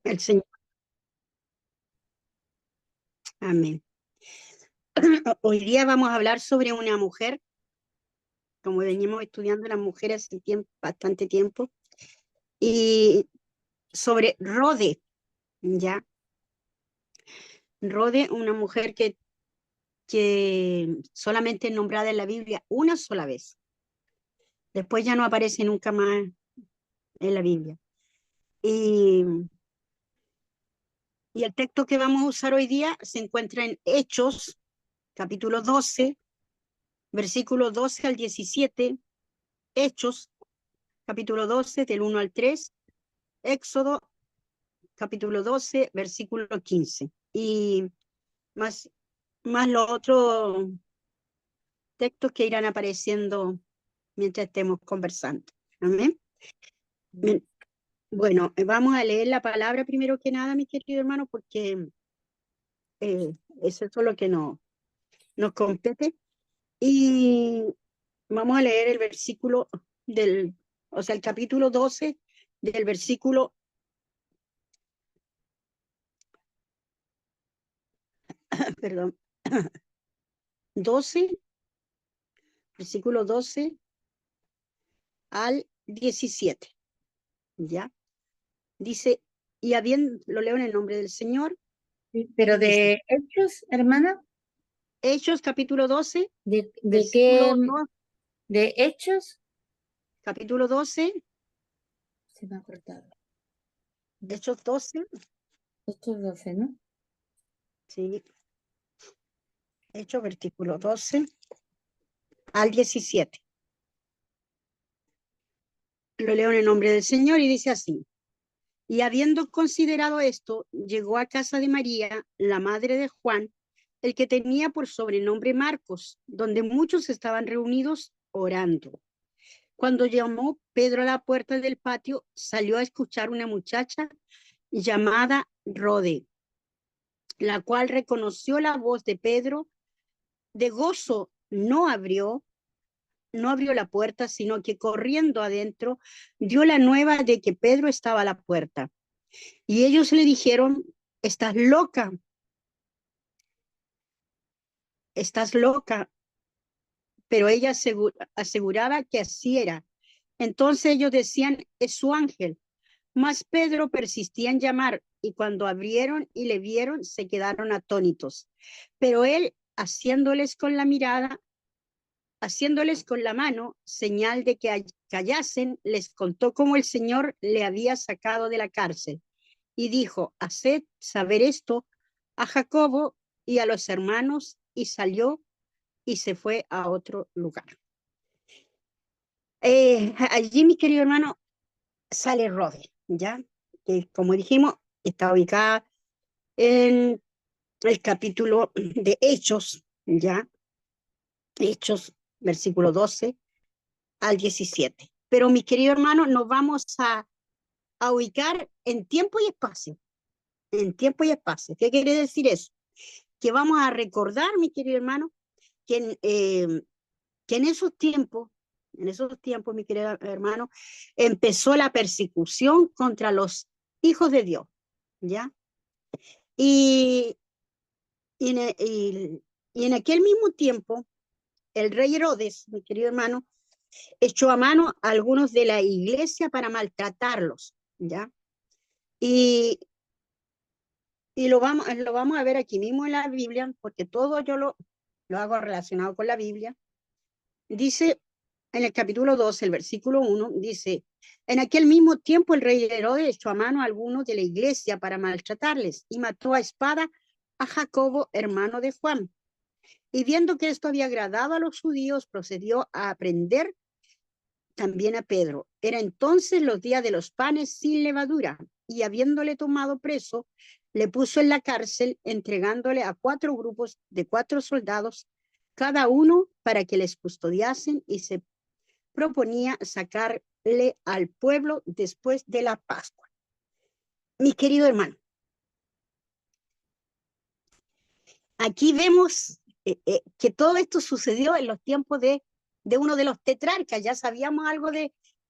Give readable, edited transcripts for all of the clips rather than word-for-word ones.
El Señor, amén. Hoy día vamos a hablar sobre una mujer, como venimos estudiando las mujeres hace bastante tiempo, y sobre Rode, ¿ya? Rode, una mujer que solamente es nombrada en la Biblia una sola vez. Después ya no aparece nunca más en la Biblia. Y, y el texto que vamos a usar hoy día se encuentra en Hechos, capítulo 12, versículos 12 al 17, Hechos, capítulo 12, del 1 al 3, Éxodo, capítulo 12, versículo 15. Y más, más los otros textos que irán apareciendo mientras estemos conversando. Amén. Bueno, vamos a leer la palabra primero que nada, mi querido hermano, porque eso es lo que nos compete. Y vamos a leer el versículo o sea, el capítulo 12 del versículo, perdón, 12, versículo 12 al 17, ¿ya? Dice, y habiendo, lo leo en el nombre del Señor, Sí, pero dice, de Hechos, hermana, Hechos capítulo 12, ¿de qué? versículo 2, ¿De Hechos? capítulo 12, Se me ha cortado. Hechos 12, Hechos 12, ¿no? sí, Hechos versículo 12 al 17. Lo leo en el nombre del Señor y dice así, y habiendo considerado esto, llegó a casa de María, la madre de Juan, el que tenía por sobrenombre Marcos, donde muchos estaban reunidos orando. Cuando llamó Pedro a la puerta del patio, salió a escuchar una muchacha llamada Rode, la cual reconoció la voz de Pedro. De gozo no abrió la puerta, sino que corriendo adentro dio la nueva de que Pedro estaba a la puerta. Y ellos le dijeron, estás loca, estás loca. Pero ella aseguraba que así era. Entonces ellos decían, es su ángel. Mas Pedro persistía en llamar, y cuando abrieron y le vieron, se quedaron atónitos. Pero él, haciéndoles con la mano, señal de que callasen, les contó cómo el Señor le había sacado de la cárcel. Y dijo, haced saber esto a Jacobo y a los hermanos, y salió y se fue a otro lugar. Allí, mi querido hermano, sale Rode, ¿ya? Que como dijimos, está ubicada en el capítulo de Hechos, ¿ya? Hechos, versículo 12 al 17. Pero, mis queridos hermanos, nos vamos a ubicar en tiempo y espacio. En tiempo y espacio. ¿Qué quiere decir eso? Que vamos a recordar, mi querido hermano, que en esos tiempos, mi querido hermano, empezó la persecución contra los hijos de Dios, ¿ya? Y, y, en, y en aquel mismo tiempo, el rey Herodes, mi querido hermano, echó a mano a algunos de la iglesia para maltratarlos, ¿ya? Y, y lo vamos a ver aquí mismo en la Biblia, porque todo yo lo hago relacionado con la Biblia. Dice en el capítulo 2, el versículo 1, dice, en aquel mismo tiempo el rey Herodes echó a mano a algunos de la iglesia para maltratarles y mató a espada a Jacobo, hermano de Juan. Y viendo que esto había agradado a los judíos, procedió a prender también a Pedro. Era entonces los días de los panes sin levadura, y habiéndole tomado preso, le puso en la cárcel, entregándole a 4 grupos de 4 soldados, cada uno para que les custodiasen, y se proponía sacarle al pueblo después de la Pascua. Mi querido hermano, aquí vemos que todo esto sucedió en los tiempos de uno de los tetrarcas. Ya sabíamos algo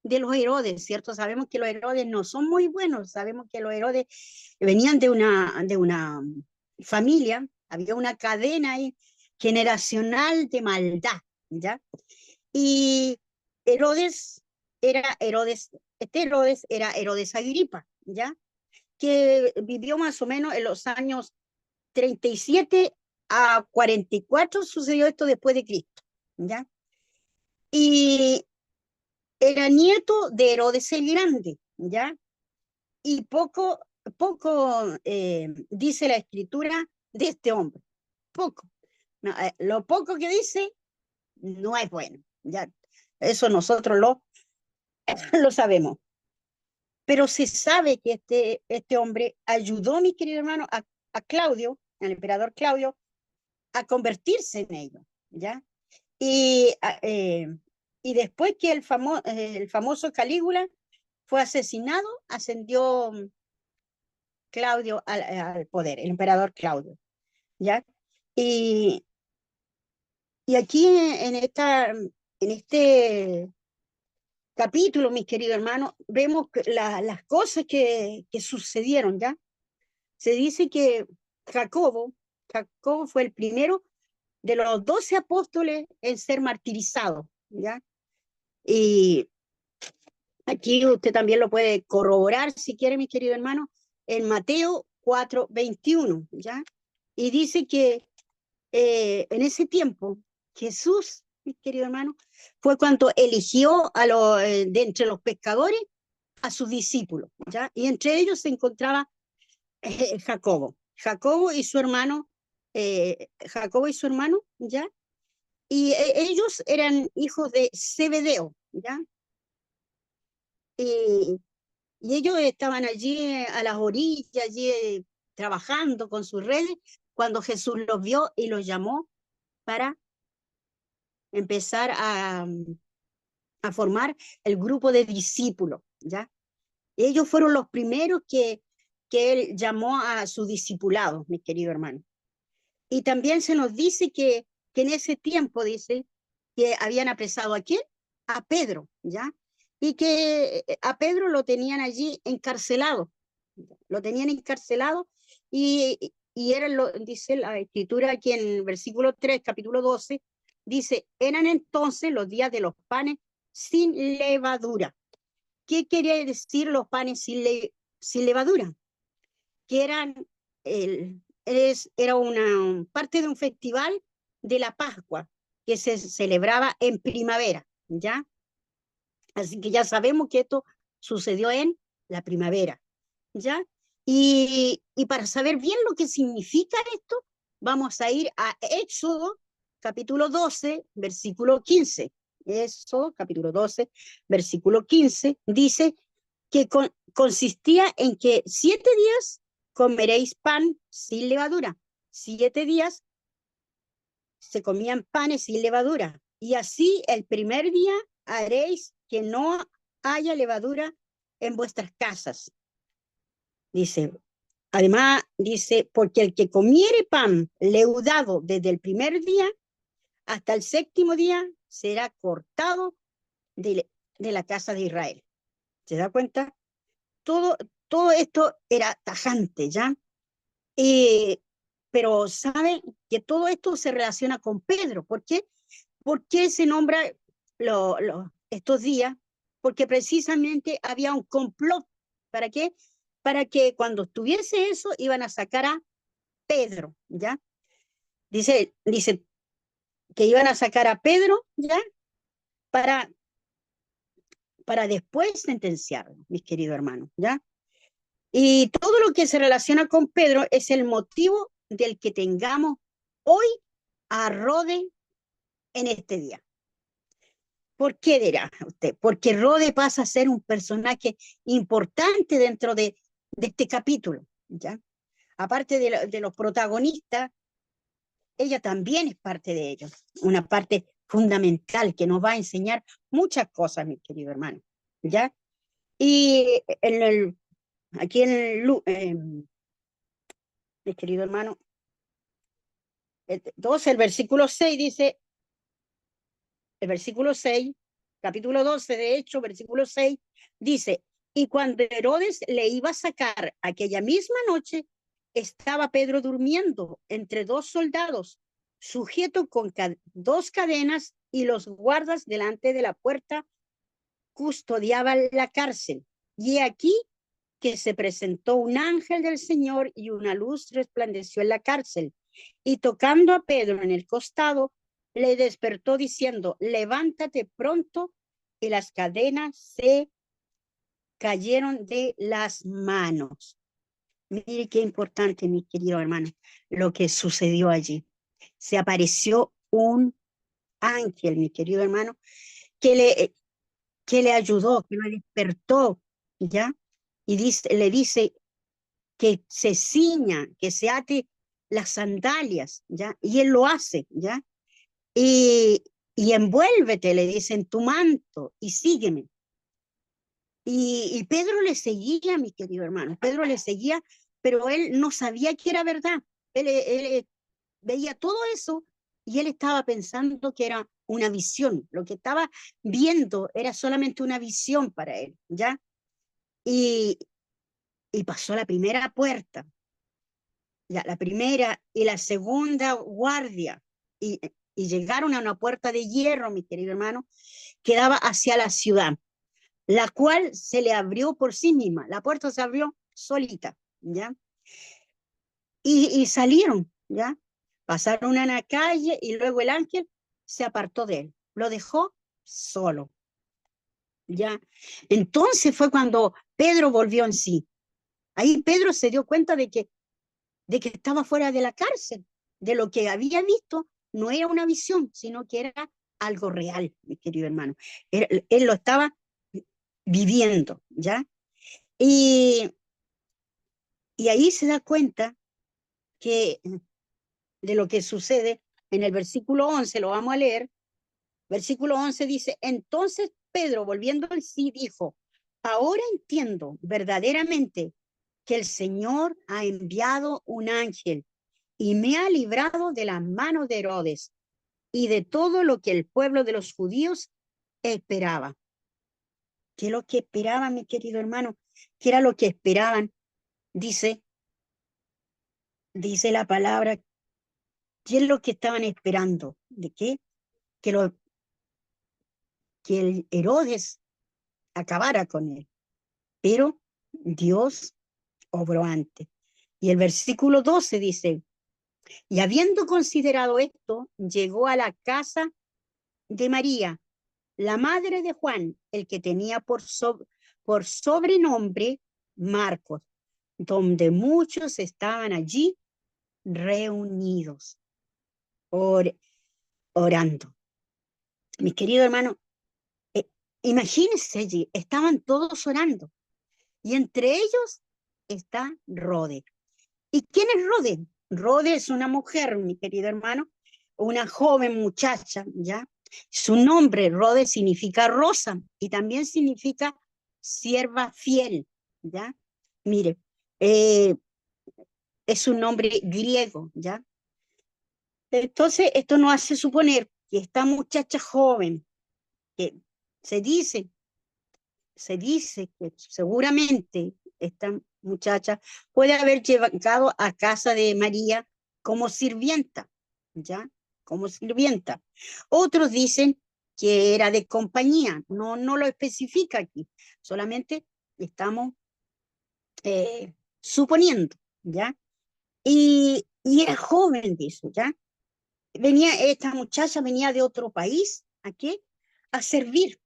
de los Herodes, ¿cierto? Sabemos que los Herodes no son muy buenos, sabemos que los Herodes venían de una familia, había una cadena ahí generacional de maldad, ¿ya? Y Herodes Herodes era Herodes Agripa, ¿ya? Que vivió más o menos en los años 37 a 44, sucedió esto después de Cristo, ¿ya? Y era nieto de Herodes el Grande, ¿ya? Y poco dice la escritura de este hombre, poco. No, lo poco que dice no es bueno, ¿ya? Eso nosotros lo sabemos. Pero se sabe que este hombre ayudó, mi querido hermano, a Claudio, al emperador Claudio, a convertirse en ello, ¿ya? Y, y después que el famoso Calígula fue asesinado, ascendió Claudio al poder, el emperador Claudio, ¿ya? Y, y aquí en este capítulo, mis queridos hermanos, vemos las cosas que sucedieron, ¿ya? Se dice que Jacobo, Jacobo fue el primero de los 12 apóstoles en ser martirizado, ¿ya? Y aquí usted también lo puede corroborar si quiere, mi querido hermano, en Mateo 4:21, ¿ya? Y dice que en ese tiempo Jesús, mi querido hermano, fue cuando eligió de entre los pescadores a sus discípulos, ¿ya? Y entre ellos se encontraba Jacobo, Jacobo y su hermano, ¿ya? Y ellos eran hijos de Zebedeo, ¿ya? Y, y ellos estaban allí a las orillas, allí trabajando con sus redes, cuando Jesús los vio y los llamó para empezar a formar el grupo de discípulos, ¿ya? Ellos fueron los primeros que él llamó a su discipulado, mi querido hermano. Y también se nos dice que en ese tiempo, dice, que habían apresado a quién? A Pedro, ¿ya? Y que a Pedro lo tenían allí encarcelado, lo tenían encarcelado y eran, dice la escritura aquí en el versículo 3, capítulo 12, dice, eran entonces los días de los panes sin levadura. ¿Qué quiere decir los panes sin levadura? Que era una parte de un festival de la Pascua que se celebraba en primavera, ¿ya? Así que ya sabemos que esto sucedió en la primavera, ¿ya? Y para saber bien lo que significa esto, vamos a ir a Éxodo, capítulo 12, versículo 15. Éxodo, capítulo 12, versículo 15, dice que consistía en que 7 días comeréis pan sin levadura. 7 días se comían panes sin levadura. Y así el primer día haréis que no haya levadura en vuestras casas. Dice, además dice, porque el que comiere pan leudado desde el primer día hasta el séptimo día será cortado de la casa de Israel. ¿Se da cuenta? Todo, todo esto era tajante, ¿ya? Pero saben que todo esto se relaciona con Pedro. ¿Por qué? ¿Por qué se nombra estos días? Porque precisamente había un complot. ¿Para qué? Para que cuando estuviese eso iban a sacar a Pedro, ¿ya? Dice que iban a sacar a Pedro, ¿ya? Para, para después sentenciarlo, mis queridos hermanos, ¿ya? Y todo lo que se relaciona con Pedro es el motivo del que tengamos hoy a Rode en este día. ¿Por qué dirá usted? Porque Rode pasa a ser un personaje importante dentro de este capítulo, ¿ya? Aparte de los protagonistas, ella también es parte de ellos, una parte fundamental que nos va a enseñar muchas cosas, mi querido hermano, ¿ya? Y aquí mi querido hermano, 12, el versículo 6 dice, el versículo 6 capítulo 12 de Hechos, versículo 6, dice, y cuando Herodes le iba a sacar aquella misma noche, estaba Pedro durmiendo entre dos soldados, sujeto con dos cadenas, y los guardas delante de la puerta custodiaban la cárcel. Y aquí que se presentó un ángel del Señor y una luz resplandeció en la cárcel. Y tocando a Pedro en el costado, le despertó diciendo, levántate pronto, y las cadenas se cayeron de las manos. Mire qué importante, mi querido hermano, lo que sucedió allí. Se apareció un ángel, mi querido hermano, que le ayudó, que lo despertó, ¿ya? Y le dice que se ciña, que se ate las sandalias, ¿ya? Y él lo hace, ¿ya? Y envuélvete, le dice, en tu manto y sígueme. Y Pedro le seguía, mi querido hermano, Pedro le seguía, pero él no sabía que era verdad. Él veía todo eso y él estaba pensando que era una visión. Lo que estaba viendo era solamente una visión para él, ¿ya? Y, y pasó la primera puerta, ya, la primera y la segunda guardia, y llegaron a una puerta de hierro, mi querido hermano, que daba hacia la ciudad, la cual se le abrió por sí misma. La puerta se abrió solita, ¿ya? Y salieron, ¿ya? Pasaron a la calle y luego el ángel se apartó de él, lo dejó solo, ¿ya? Entonces fue cuando Pedro volvió en sí. Ahí Pedro se dio cuenta de que estaba fuera de la cárcel, de lo que había visto no era una visión, sino que era algo real, mi querido hermano. Él lo estaba viviendo, ¿ya? Y, y ahí se da cuenta que de lo que sucede en el versículo 11, lo vamos a leer. Versículo 11 dice, entonces Pedro, volviendo en sí, dijo, ahora entiendo verdaderamente que el Señor ha enviado un ángel y me ha librado de las manos de Herodes y de todo lo que el pueblo de los judíos esperaba. ¿Qué es lo que esperaban, mi querido hermano? ¿Qué era lo que esperaban? Dice la palabra, ¿qué es lo que estaban esperando? ¿De qué? Que el Herodes acabara con él. Pero Dios obró antes. Y el versículo 12 dice, y habiendo considerado esto, llegó a la casa de María, la madre de Juan, el que tenía por sobrenombre Marcos, donde muchos estaban allí reunidos, orando. Mis queridos hermanos, imagínense allí, estaban todos orando, y entre ellos está Rode. ¿Y quién es Rode? Rode es una mujer, mi querido hermano, una joven muchacha, ¿ya? Su nombre, Rode, significa rosa y también significa sierva fiel, ¿ya? Mire, es un nombre griego, ¿ya? Entonces, esto nos hace suponer que esta muchacha joven, que se dice, que seguramente esta muchacha puede haber llegado a casa de María como sirvienta, ¿ya? Como sirvienta. Otros dicen que era de compañía, no lo especifica aquí, solamente estamos suponiendo, ¿ya? Y era joven, dice, ¿ya? Esta muchacha venía de otro país, ¿a qué? A servir.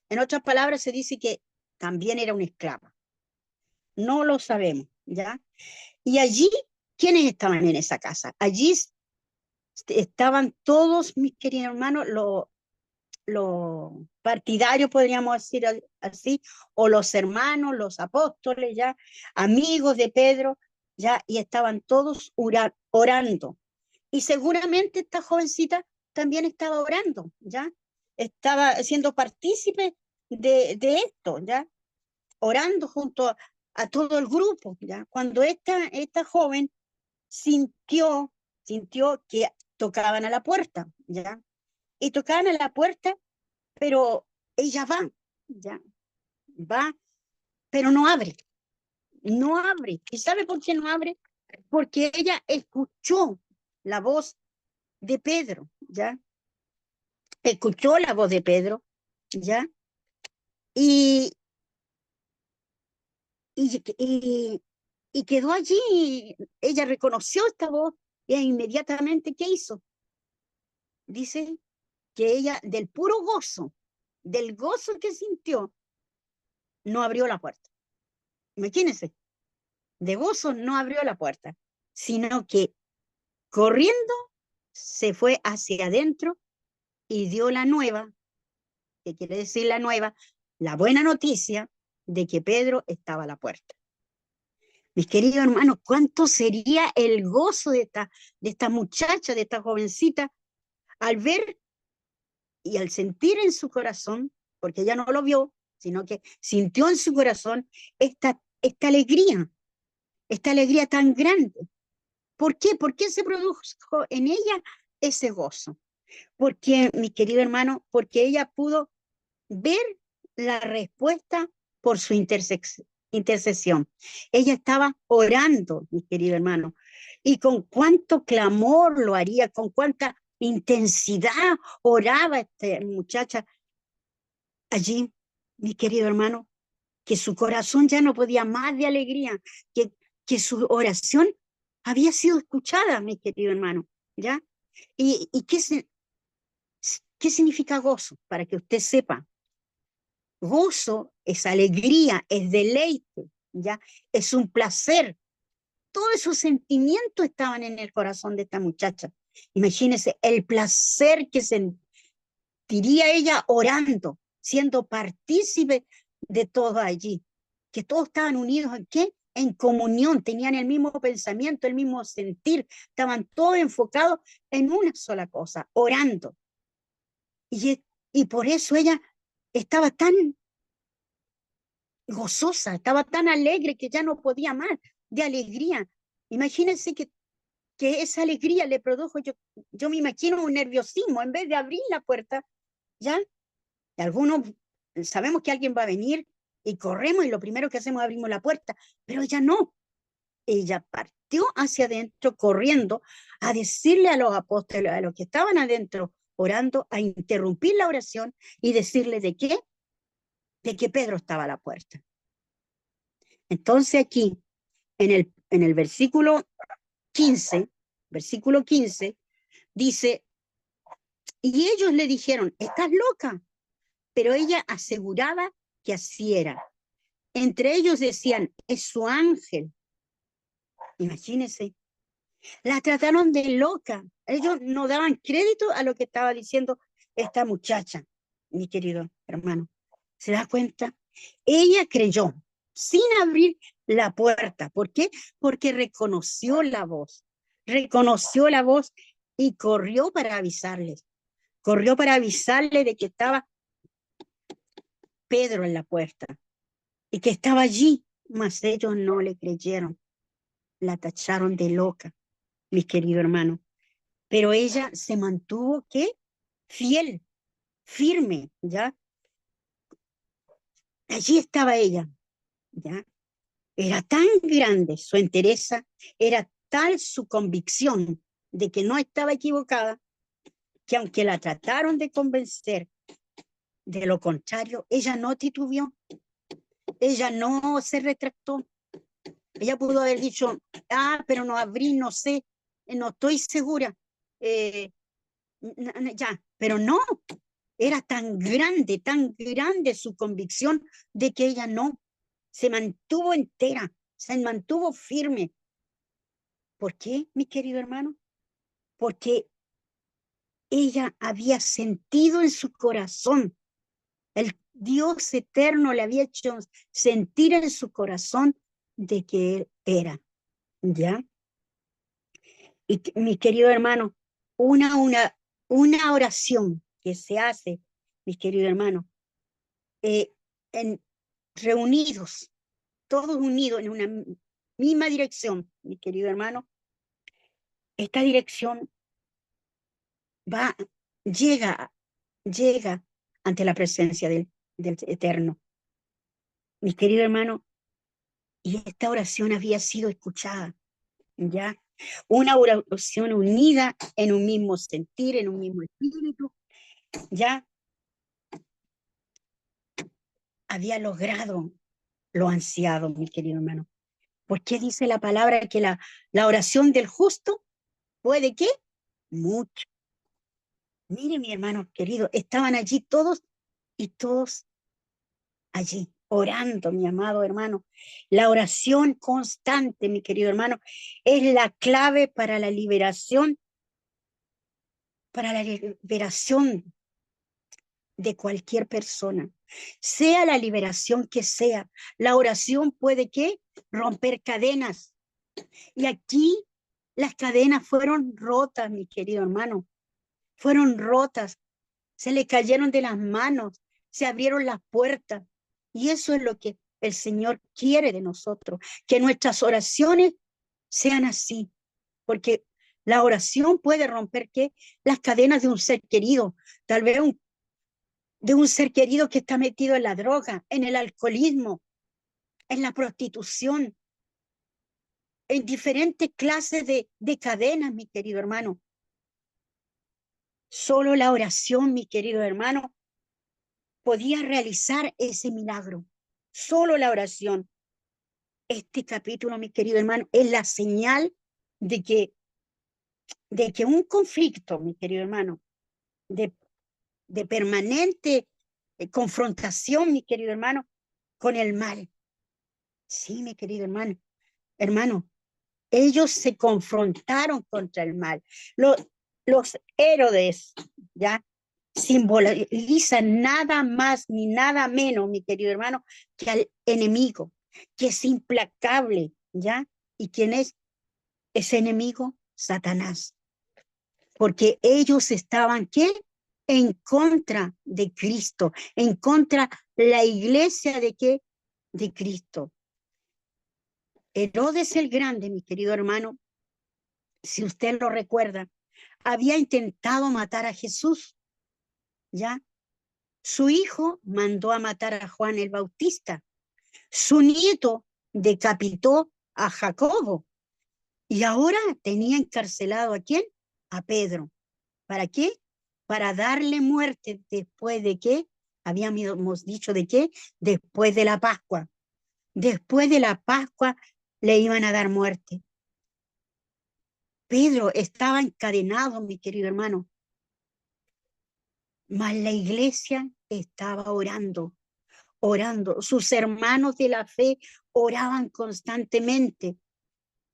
En otras palabras, se dice que también era una esclava. No lo sabemos, ¿ya? Y allí, ¿quiénes estaban en esa casa? Allí estaban todos, mis queridos hermanos, los partidarios, podríamos decir así, o los hermanos, los apóstoles, ya, amigos de Pedro, ya, y estaban todos orando. Y seguramente esta jovencita también estaba orando, ya, estaba siendo partícipe de esto, ya, orando junto a todo el grupo, ¿ya? Cuando esta joven sintió que tocaban a la puerta, ¿ya? Y tocaban a la puerta, pero ella va, ya, va, pero no abre, no abre. ¿Y sabe por qué no abre? Porque ella escuchó la voz de Pedro, ¿ya? Escuchó la voz de Pedro, ¿ya? Y, y, y quedó allí. Ella reconoció esta voz y inmediatamente, ¿qué hizo? Dice que ella, del puro gozo, del gozo que sintió, no abrió la puerta. Imagínense, de gozo no abrió la puerta, sino que corriendo se fue hacia adentro y dio la nueva, que quiere decir la nueva, la buena noticia de que Pedro estaba a la puerta. Mis queridos hermanos, ¿cuánto sería el gozo de esta muchacha, de esta jovencita, al ver y al sentir en su corazón, porque ella no lo vio, sino que sintió en su corazón esta alegría tan grande? ¿Por qué? ¿Por qué se produjo en ella ese gozo? Porque, mi querido hermano, porque ella pudo ver la respuesta por su intercesión. Ella estaba orando, mi querido hermano, y con cuánto clamor lo haría, con cuánta intensidad oraba esta muchacha allí, mi querido hermano, que su corazón ya no podía más de alegría, que su oración había sido escuchada, mi querido hermano, ¿ya? ¿Y qué significa gozo? Para que usted sepa, gozo es alegría, es deleite, ¿ya? Es un placer. Todos esos sentimientos estaban en el corazón de esta muchacha. Imagínese el placer que sentiría ella orando, siendo partícipe de todo allí, que todos estaban unidos ¿en qué? En comunión, tenían el mismo pensamiento, el mismo sentir, estaban todos enfocados en una sola cosa, orando. Y por eso ella estaba tan gozosa, estaba tan alegre que ya no podía más de alegría. Imagínense que esa alegría le produjo, yo me imagino un nerviosismo, en vez de abrir la puerta, ¿ya? Y algunos sabemos que alguien va a venir y corremos y lo primero que hacemos es abrimos la puerta, pero ella no. Ella partió hacia adentro corriendo a decirle a los apóstoles, a los que estaban adentro orando, a interrumpir la oración y decirle de qué, de que Pedro estaba a la puerta. Entonces aquí, en el versículo 15, dice, y ellos le dijeron, estás loca, pero ella aseguraba que así era. Entre ellos decían, es su ángel. Imagínense, la trataron de loca. Ellos no daban crédito a lo que estaba diciendo esta muchacha, mi querido hermano. ¿Se da cuenta? Ella creyó sin abrir la puerta. ¿Por qué? Porque reconoció la voz y corrió para avisarles. Corrió para avisarle de que estaba Pedro en la puerta y que estaba allí, mas ellos no le creyeron. La tacharon de loca, mis queridos hermanos. Pero ella se mantuvo, ¿qué? Fiel, firme, ¿ya? Allí estaba ella, ¿ya? Era tan grande su entereza, era tal su convicción de que no estaba equivocada, que aunque la trataron de convencer de lo contrario, ella no titubeó, ella no se retractó. Ella pudo haber dicho, pero no abrí, no sé, no estoy segura, ya, pero no, era tan grande su convicción de que ella no, se mantuvo entera, se mantuvo firme. ¿Por qué, mi querido hermano? Porque ella había sentido en su corazón, el Dios eterno le había hecho sentir en su corazón de que él era, ¿ya? Y mi querido hermano, una, una, una oración que se hace, mis queridos hermanos, en, reunidos, todos unidos en una misma dirección, mi querido hermano, esta dirección va, llega, llega ante la presencia del Eterno. Mi querido hermano, y esta oración había sido escuchada, ¿ya? Una oración unida en un mismo sentir, en un mismo espíritu, ¿ya? Había logrado lo ansiado, mi querido hermano. ¿Por qué dice la palabra que la oración del justo puede qué? Mucho. Mire, mi hermano querido, estaban allí todos y todos allí orando, mi amado hermano. La oración constante, mi querido hermano, es la clave para la liberación de cualquier persona, sea la liberación que sea. La oración puede ¿qué? Romper cadenas. Y aquí las cadenas fueron rotas, mi querido hermano, fueron rotas, se le cayeron de las manos, se abrieron las puertas. Y eso es lo que el Señor quiere de nosotros, que nuestras oraciones sean así, porque la oración puede romper ¿qué? Las cadenas de un ser querido, tal vez de un ser querido que está metido en la droga, en el alcoholismo, en la prostitución, en diferentes clases de cadenas, mi querido hermano. Solo la oración, mi querido hermano, podía realizar ese milagro. Solo la oración. Este capítulo, mi querido hermano, es la señal de que un conflicto, mi querido hermano, de, de permanente confrontación, mi querido hermano, con el mal. Sí, mi querido hermano, ellos se confrontaron contra el mal. Los héroes, ¿ya? Simbolizan nada más ni nada menos, mi querido hermano, que al enemigo, que es implacable, ¿ya? ¿Y quién es ese enemigo? Satanás. Porque ellos estaban, ¿qué? En contra de Cristo, en contra la iglesia de qué? De Cristo. Herodes el Grande, mi querido hermano, si usted lo recuerda, había intentado matar a Jesús, ¿ya? Su hijo mandó a matar a Juan el Bautista. Su nieto decapitó a Jacobo. Y ahora tenía encarcelado ¿a quién? A Pedro. ¿Para qué? Para darle muerte después de qué? Habíamos dicho de qué? Después de la Pascua. Después de la Pascua le iban a dar muerte. Pedro estaba encadenado, mi querido hermano. Mas la iglesia estaba orando, orando. Sus hermanos de la fe oraban constantemente,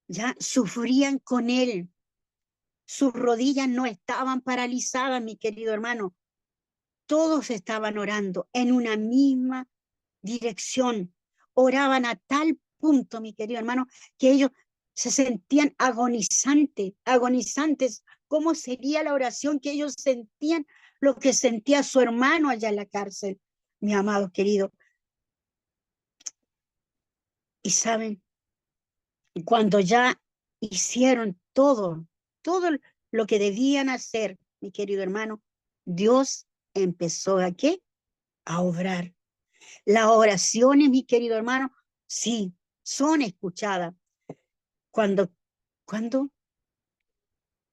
ya sufrían con él. Sus rodillas no estaban paralizadas, mi querido hermano. Todos estaban orando en una misma dirección. Oraban a tal punto, mi querido hermano, que ellos se sentían agonizantes. ¿Cómo sería la oración que ellos sentían lo que sentía su hermano allá en la cárcel, mi amado querido? Y saben, cuando ya hicieron todo lo que debían hacer, mi querido hermano, Dios empezó ¿a qué? A obrar. Las oraciones, mi querido hermano, sí, son escuchadas. Cuando, cuando,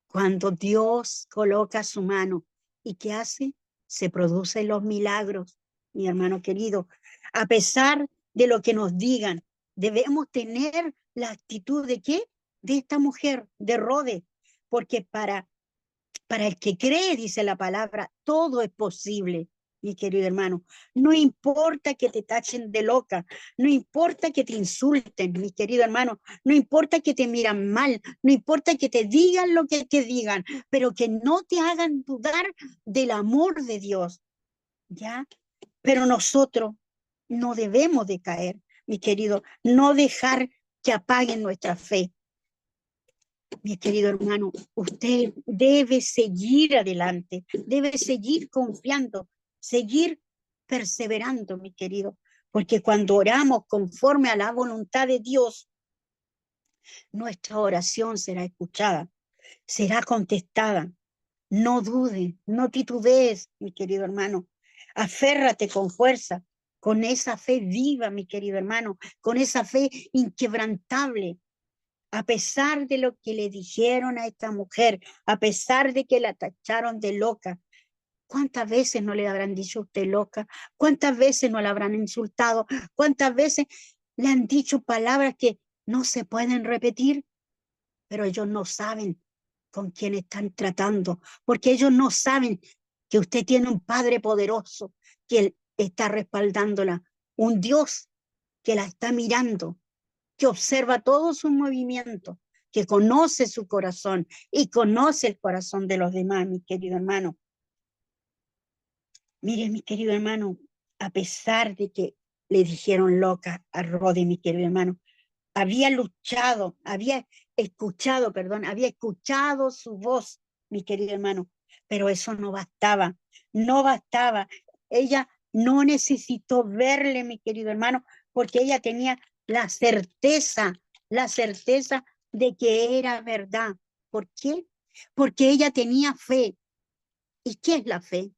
cuando Dios coloca su mano y ¿qué hace? Se producen los milagros, mi hermano querido. A pesar de lo que nos digan, debemos tener la actitud de ¿qué? De esta mujer, de Rode, porque para el que cree, dice la palabra, todo es posible, mi querido hermano. No importa que te tachen de loca, no importa que te insulten, mi querido hermano, no importa que te miran mal, no importa que te digan lo que te digan, pero que no te hagan dudar del amor de Dios, ¿ya? Pero nosotros no debemos de caer, mi querido, no dejar que apaguen nuestra fe. Mi querido hermano, usted debe seguir adelante, debe seguir confiando, seguir perseverando, mi querido, porque cuando oramos conforme a la voluntad de Dios, nuestra oración será escuchada, será contestada. No dude, no titubees, mi querido hermano. Aférrate con fuerza, con esa fe viva, mi querido hermano, con esa fe inquebrantable. A pesar de lo que le dijeron a esta mujer, a pesar de que la tacharon de loca, ¿cuántas veces no le habrán dicho a usted loca? ¿Cuántas veces no la habrán insultado? ¿Cuántas veces le han dicho palabras que no se pueden repetir? Pero ellos no saben con quién están tratando, porque ellos no saben que usted tiene un Padre poderoso que está respaldándola, un Dios que la está mirando, que observa todos sus movimientos, que conoce su corazón y conoce el corazón de los demás, mi querido hermano. Mire, mi querido hermano, a pesar de que le dijeron loca a Rodi, mi querido hermano, había luchado, había escuchado, perdón, había escuchado su voz, mi querido hermano, pero eso no bastaba, no bastaba. Ella no necesitó verle, mi querido hermano, porque ella tenía la certeza de que era verdad. ¿Por qué? Porque ella tenía fe. ¿Y qué es la fe?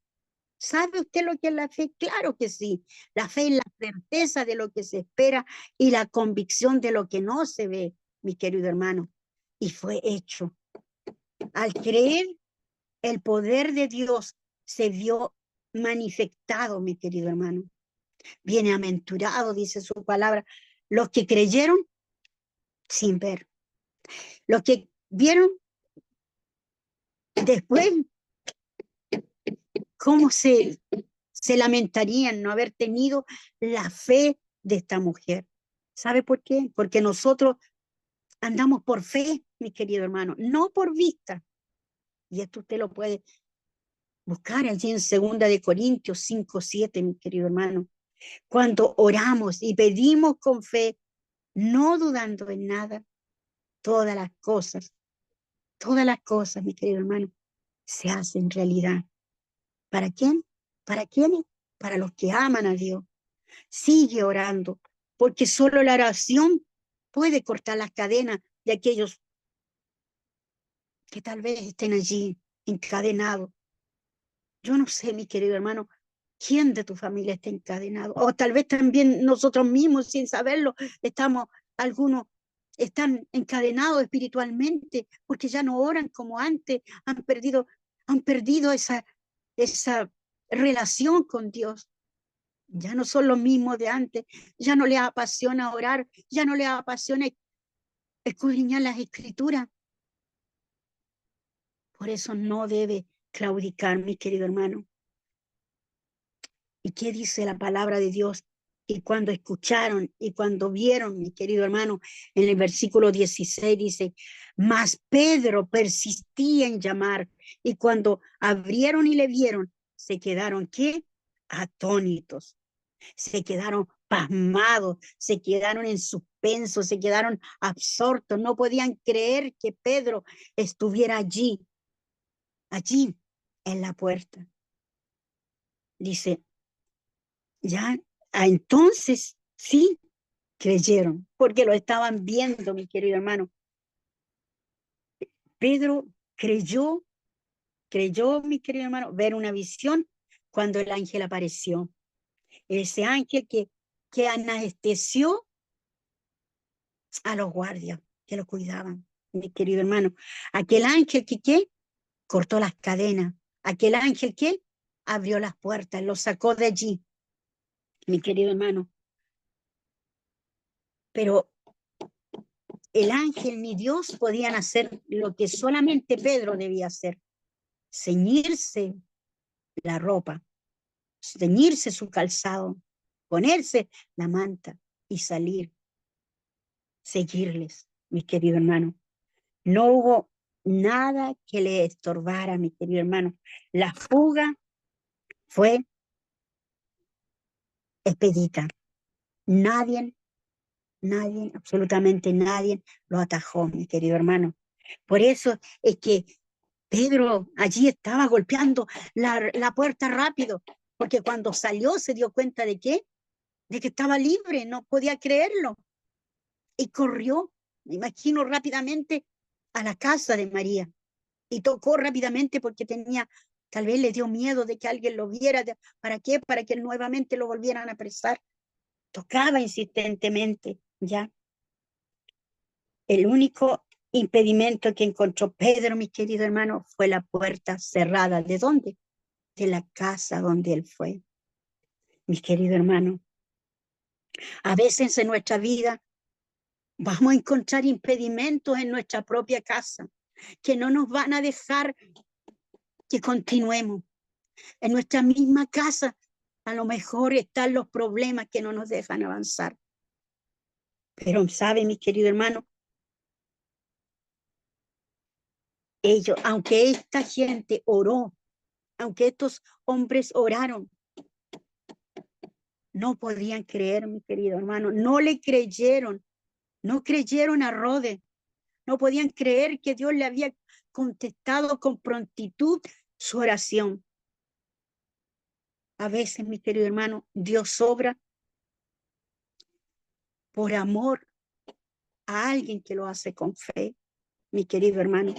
¿Sabe usted lo que es la fe? Claro que sí. La fe es la certeza de lo que se espera y la convicción de lo que no se ve, mi querido hermano. Y fue hecho. Al creer, el poder de Dios se vio manifestado, mi querido hermano. Bienaventurado, dice su palabra, los que creyeron sin ver. Los que vieron después, cómo se lamentarían no haber tenido la fe de esta mujer. ¿Sabe por qué? Porque nosotros andamos por fe, mi querido hermano, no por vista. Y esto usted lo puede buscar allí en 2 Corintios 5:7, mi querido hermano. Cuando oramos y pedimos con fe, no dudando en nada, todas las cosas, mi querido hermano, se hacen realidad. ¿Para quién? ¿Para quiénes? Para los que aman a Dios. Sigue orando, porque solo la oración puede cortar las cadenas de aquellos que tal vez estén allí encadenados. Yo no sé, mi querido hermano, quién de tu familia está encadenado. O tal vez también nosotros mismos, sin saberlo, algunos están encadenados espiritualmente porque ya no oran como antes, han perdido esa relación con Dios. Ya no son los mismos de antes, ya no les apasiona orar, ya no les apasiona escudriñar las escrituras. Por eso no debe claudicar, mi querido hermano. ¿Y qué dice la palabra de Dios? Y cuando escucharon y cuando vieron, mi querido hermano, en el versículo 16 dice, mas Pedro persistía en llamar, y cuando abrieron y le vieron, se quedaron, ¿qué? Atónitos, se quedaron pasmados, se quedaron en suspenso, se quedaron absortos, no podían creer que Pedro estuviera allí en la puerta. Dice, ya, entonces sí creyeron, porque lo estaban viendo, mi querido hermano. Pedro creyó, mi querido hermano, ver una visión cuando el ángel apareció. Ese ángel que anestesió a los guardias que lo cuidaban, mi querido hermano. Aquel ángel que cortó las cadenas, aquel ángel que abrió las puertas, lo sacó de allí, mi querido hermano. Pero el ángel ni Dios podían hacer lo que solamente Pedro debía hacer: ceñirse la ropa, ceñirse su calzado, ponerse la manta y salir, seguirles, mi querido hermano. No hubo nada que le estorbara, mi querido hermano. La fuga fue expedita. Nadie, absolutamente nadie lo atajó, mi querido hermano. Por eso es que Pedro allí estaba golpeando la puerta rápido, porque cuando salió se dio cuenta de qué, de que estaba libre, no podía creerlo. Y corrió, me imagino, rápidamente a la casa de María. Y tocó rápidamente porque tenía Tal vez le dio miedo de que alguien lo viera. ¿Para qué? Para que nuevamente lo volvieran a apresar. Tocaba insistentemente, ¿ya? El único impedimento que encontró Pedro, mi querido hermano, fue la puerta cerrada. ¿De dónde? De la casa donde él fue. Mi querido hermano, a veces en nuestra vida vamos a encontrar impedimentos en nuestra propia casa que no nos van a dejar que continuemos. En nuestra misma casa a lo mejor están los problemas que no nos dejan avanzar. Pero sabe, mi querido hermano, ellos, aunque esta gente oró, aunque estos hombres oraron, no podían creer, mi querido hermano, no le creyeron, no creyeron a Rode, no podían creer que Dios le había contestado con prontitud su oración. A veces, mi querido hermano, Dios obra por amor a alguien que lo hace con fe, mi querido hermano.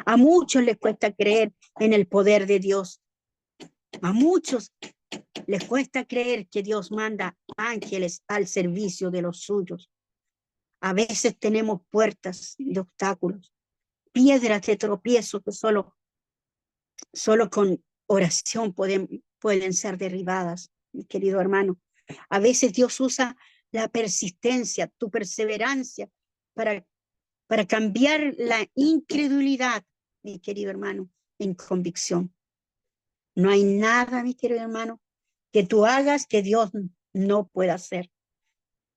A muchos les cuesta creer en el poder de Dios. A muchos les cuesta creer que Dios manda ángeles al servicio de los suyos. A veces tenemos puertas de obstáculos, piedras de tropiezo que solo con oración pueden ser derribadas, mi querido hermano. A veces Dios usa la persistencia, tu perseverancia, para cambiar la incredulidad, mi querido hermano, en convicción. No hay nada, mi querido hermano, que tú hagas que Dios no pueda hacer.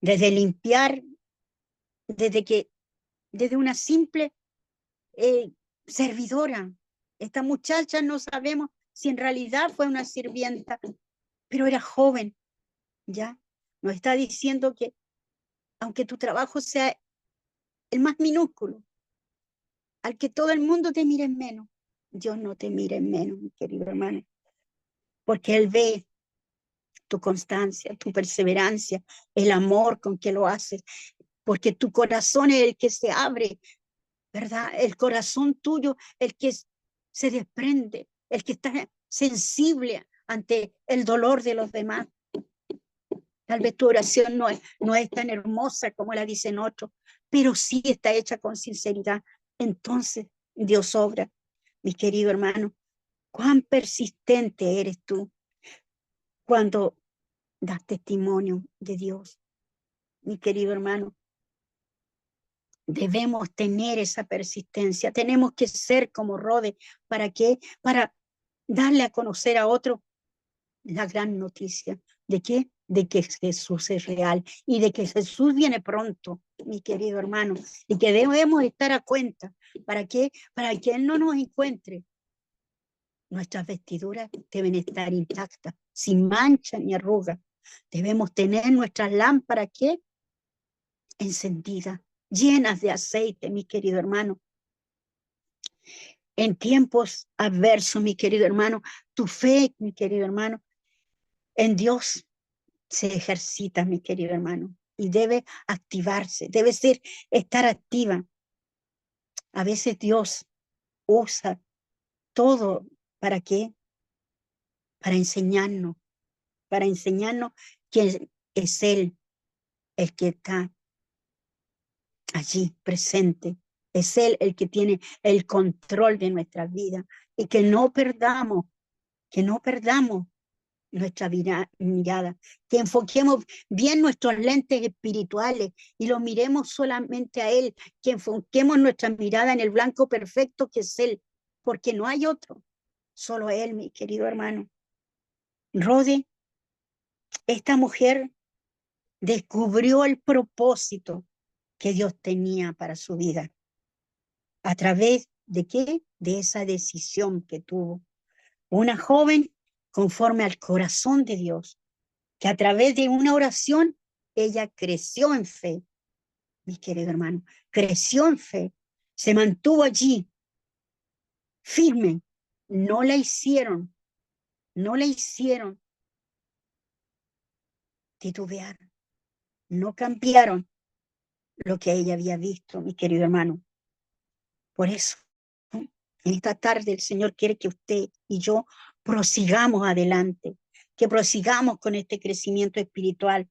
Desde limpiar, desde una simple servidora. Esta muchacha no sabemos si en realidad fue una sirvienta, pero era joven, ¿ya? Nos está diciendo que aunque tu trabajo sea el más minúsculo, al que todo el mundo te mire en menos, Dios no te mira en menos, mi querido hermano, porque Él ve tu constancia, tu perseverancia, el amor con que lo haces, porque tu corazón es el que se abre, ¿verdad? El corazón tuyo, el que se desprende, el que está sensible ante el dolor de los demás. Tal vez tu oración no es tan hermosa como la dicen otros, pero sí está hecha con sinceridad. Entonces Dios obra, mi querido hermano. Cuán persistente eres tú cuando das testimonio de Dios, mi querido hermano. Debemos tener esa persistencia, tenemos que ser como Rode. ¿Para qué? Para darle a conocer a otro la gran noticia. ¿De qué? De que Jesús es real y de que Jesús viene pronto, mi querido hermano, y que debemos estar a cuenta. ¿Para qué? Para que Él no nos encuentre. Nuestras vestiduras deben estar intactas, sin mancha ni arruga. Debemos tener nuestras lámparas, ¿qué? Encendidas, llenas de aceite, mi querido hermano. En tiempos adversos, mi querido hermano, tu fe, mi querido hermano, en Dios se ejercita, mi querido hermano, y debe activarse, debe estar activa. A veces Dios usa todo, ¿para qué? Para enseñarnos que es Él el que está allí presente. Es Él el que tiene el control de nuestra vida y que no perdamos nuestra mirada, que enfoquemos bien nuestros lentes espirituales y lo miremos solamente a Él, que enfoquemos nuestra mirada en el blanco perfecto que es Él, porque no hay otro, solo Él, mi querido hermano. Rode, esta mujer descubrió el propósito que Dios tenía para su vida. ¿A través de qué? De esa decisión que tuvo. Una joven conforme al corazón de Dios, que a través de una oración ella creció en fe, mi querido hermano, creció en fe, se mantuvo allí, firme, no la hicieron titubear, no cambiaron lo que ella había visto, mi querido hermano. Por eso En esta tarde el Señor quiere que usted y yo prosigamos adelante, que prosigamos con este crecimiento espiritual,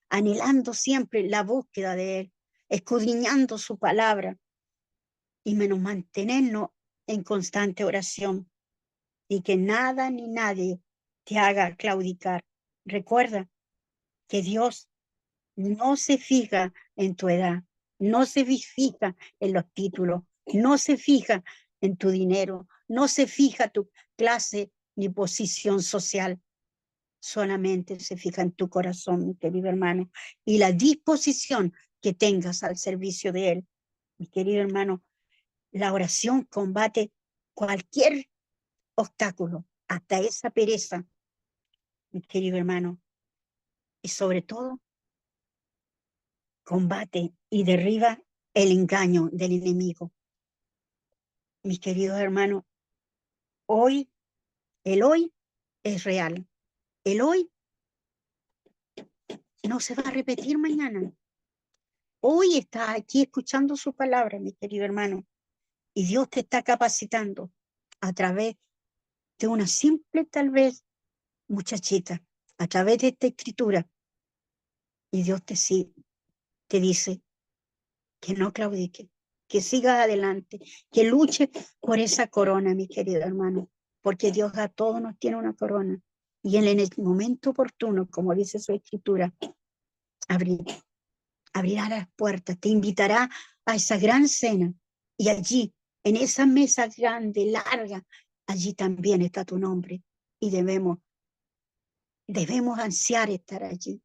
anhelando siempre la búsqueda de Él, escudriñando su palabra y menos mantenernos en constante oración y que nada ni nadie te haga claudicar. Recuerda que Dios no se fija en tu edad, no se fija en los títulos, no se fija en tu dinero, no se fija tu clase ni posición social, solamente se fija en tu corazón, mi querido hermano, y la disposición que tengas al servicio de Él. Mi querido hermano, la oración combate cualquier obstáculo, hasta esa pereza, mi querido hermano, y sobre todo combate y derriba el engaño del enemigo. Mis queridos hermanos, el hoy es real. El hoy no se va a repetir mañana. Hoy estás aquí escuchando su palabra, mi querido hermano, y Dios te está capacitando a través de una simple, tal vez, muchachita, a través de esta escritura. Y Dios te dice que no claudique, que sigas adelante, que luche por esa corona, mi querido hermano, porque Dios a todos nos tiene una corona. Y Él en el momento oportuno, como dice su escritura, abrirá las puertas, te invitará a esa gran cena. Y allí, en esa mesa grande, larga, allí también está tu nombre. Y debemos ansiar estar allí.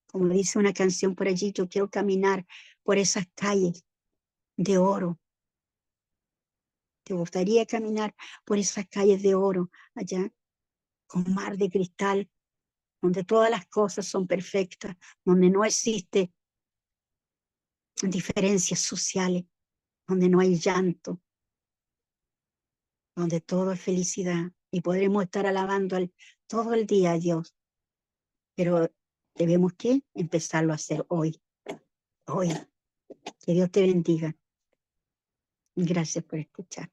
Como dice una canción por allí, yo quiero caminar por esas calles de oro. ¿Te gustaría caminar por esas calles de oro allá, con mar de cristal, donde todas las cosas son perfectas, donde no existe diferencias sociales, donde no hay llanto, donde todo es felicidad y podremos estar alabando todo el día a Dios, pero debemos que empezarlo a hacer hoy, hoy. Que Dios te bendiga. Gracias por escuchar.